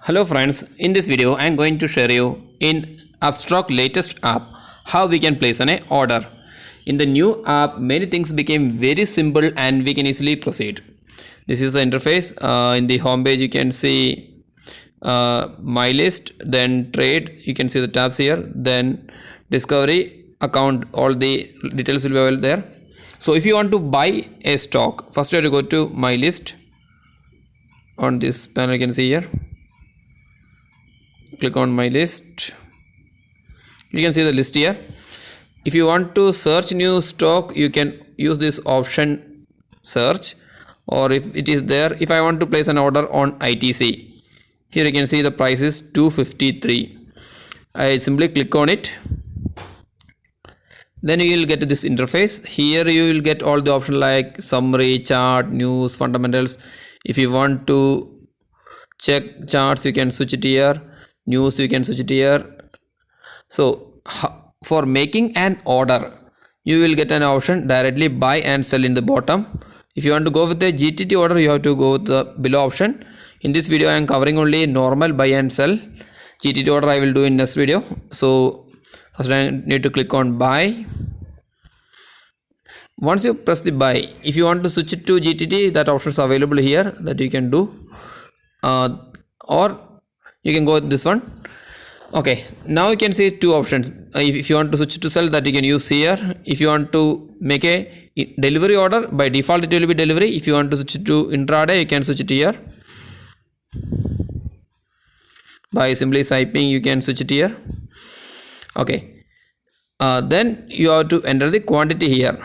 Hello friends, in this video I am going to share you in Upstox latest app how we can place an order. In the new app many things became very simple and we can easily proceed. This is the interface. In the home page you can see my list, then trade, you can see the tabs here, then discovery, account, all the details will be available there. So if you want to buy a stock, first you have to go to my list. On this panel you can see here, click on my list, you can see the list here. If you want to search new stock you can use this option search, or if it is there, if I want to place an order on ITC, here you can see the price is 253. I simply click on it, then you will get this interface. Here you will get all the options like summary, chart, news, fundamentals. If you want to check charts you can switch it here, news you can switch it here. So for making an order you will get an option directly buy and sell in the bottom. If you want to go with a GTT order you have to go with the below option. In this video I am covering only normal buy and sell. GTT order I will do in next video. So first I need to click on buy. Once you press the buy, if you want to switch it to GTT, that option is available here that you can do, or you can go with this one. Okay, now you can see two options. If you want to switch to sell, that you can use here. If you want to make a delivery order, by default it will be delivery. If you want to switch it to intraday, you can switch it here. By simply typing you can switch it here. Okay, then you have to enter the quantity here.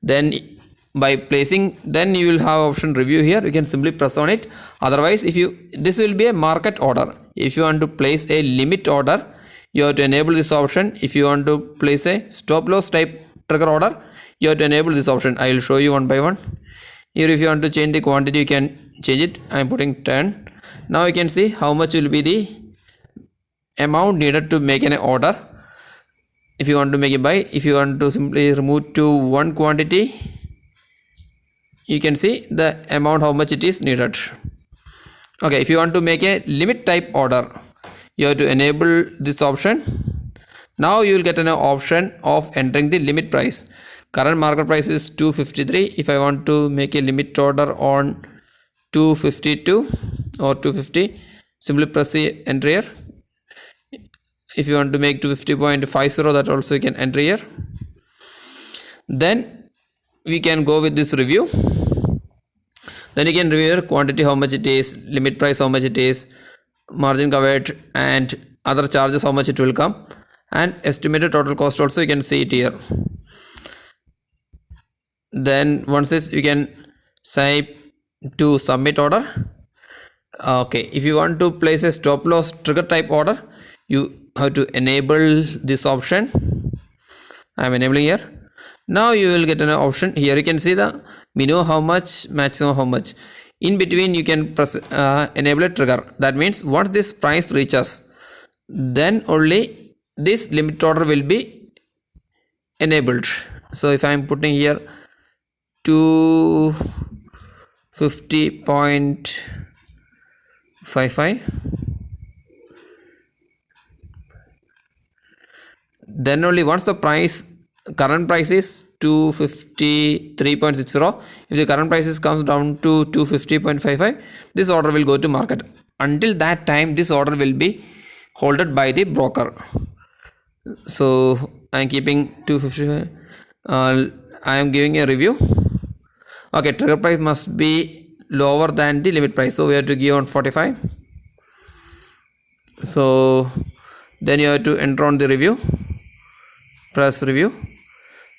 Then by placing, then you will have option review here, you can simply press on it. Otherwise if you, this will be a market order. If you want to place a limit order you have to enable this option. If you want to place a stop loss type trigger order you have to enable this option. I will show you one by one. Here if you want to change the quantity you can change it. I am putting 10. Now you can see how much will be the amount needed to make an order. If you want to make a buy, if you want to simply remove to one quantity, you can see the amount how much it is needed. Okay, if you want to make a limit type order you have to enable this option. Now you will get an option of entering the limit price. Current market price is 253. If I want to make a limit order on 252 or 250, simply press the enter here. If you want to make 250.50, that also you can enter here. Then we can go with this review. Then you can review your quantity, how much it is, limit price, how much it is, margin covered and other charges, how much it will come, and estimated total cost also you can see it here. Then once this you can type to submit order. Okay, if you want to place a stop loss trigger type order you have to enable this option. I am enabling here. Now you will get an option here. You can see the minimum how much, maximum how much. In between you can press enable a trigger. That means once this price reaches, then only this limit order will be enabled. So if I am putting here 250.55, then only once the price, current price is 253.60, if the current prices comes down to 250.55, this order will go to market. Until that time this order will be holded by the broker. So I am keeping 255. I am giving a review. Okay, trigger price must be lower than the limit price, so we have to give on 45. So then you have to enter on the review, press review.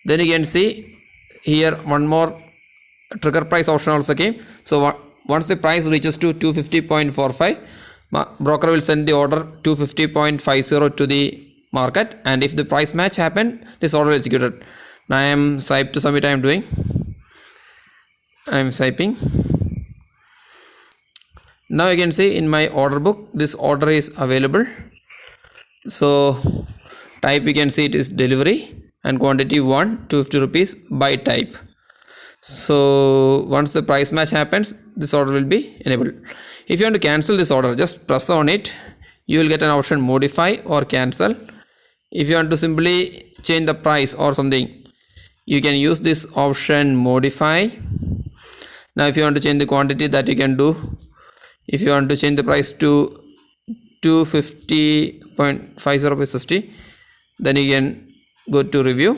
Then you can see here one more trigger price option also came. So once the price reaches to 250.45, broker will send the order 250.50 to the market, and if the price match happen this order is executed. Now I am swipe to submit. I am doing, I am swiping. Now you can see in my order book this order is available. So type you can see it is delivery and quantity 1, 250 rupees by type. So once the price match happens this order will be enabled. If you want to cancel this order, just press on it. You will get an option modify or cancel. If you want to simply change the price or something, you can use this option modify. Now if you want to change the quantity, that you can do. If you want to change the price to 250.50 60, then you can go to review,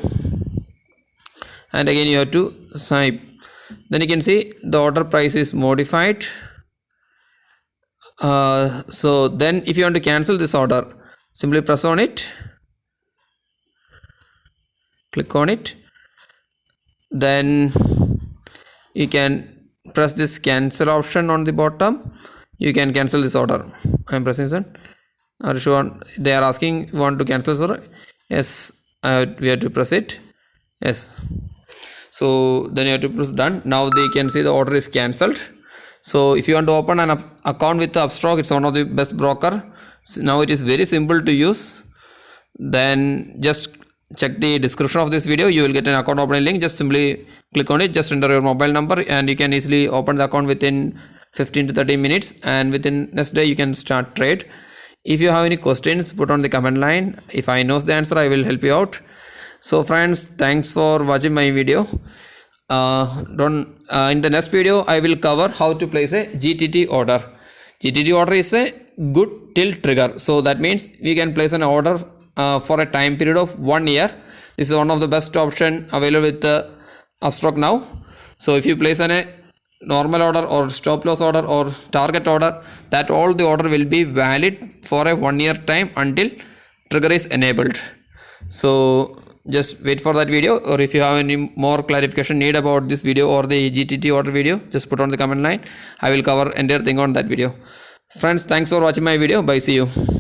and again you have to swipe. Then you can see the order price is modified. So then if you want to cancel this order, simply press on it, click on it, then you can press this cancel option on the bottom. You can cancel this order. I am pressing this. Are you sure? They are asking, want to cancel this order? Yes, we have to press it. Yes. So then you have to press done. Now they can see the order is cancelled. So if you want to open an account with Upstox, it's one of the best broker. So now it is very simple to use. Then just check the description of this video. You will get an account opening link. Just simply click on it. Just enter your mobile number, and you can easily open the account within 15 to 30 minutes. And within next day you can start trade. If you have any questions, put on the comment line. If I know the answer, I will help you out. So friends, thanks for watching my video. In the next video I will cover how to place a GTT order. GTT order is a good till trigger. So that means we can place an order for a time period of 1 year. This is one of the best option available with Upstox now. So if you place a normal order or stop loss order or target order, that all the order will be valid for a 1 year time until trigger is enabled. So just wait for that video, or if you have any more clarification need about this video or the GTT order video, just put on the comment line. I will cover entire thing on that video. Friends, thanks for watching my video. Bye, see you.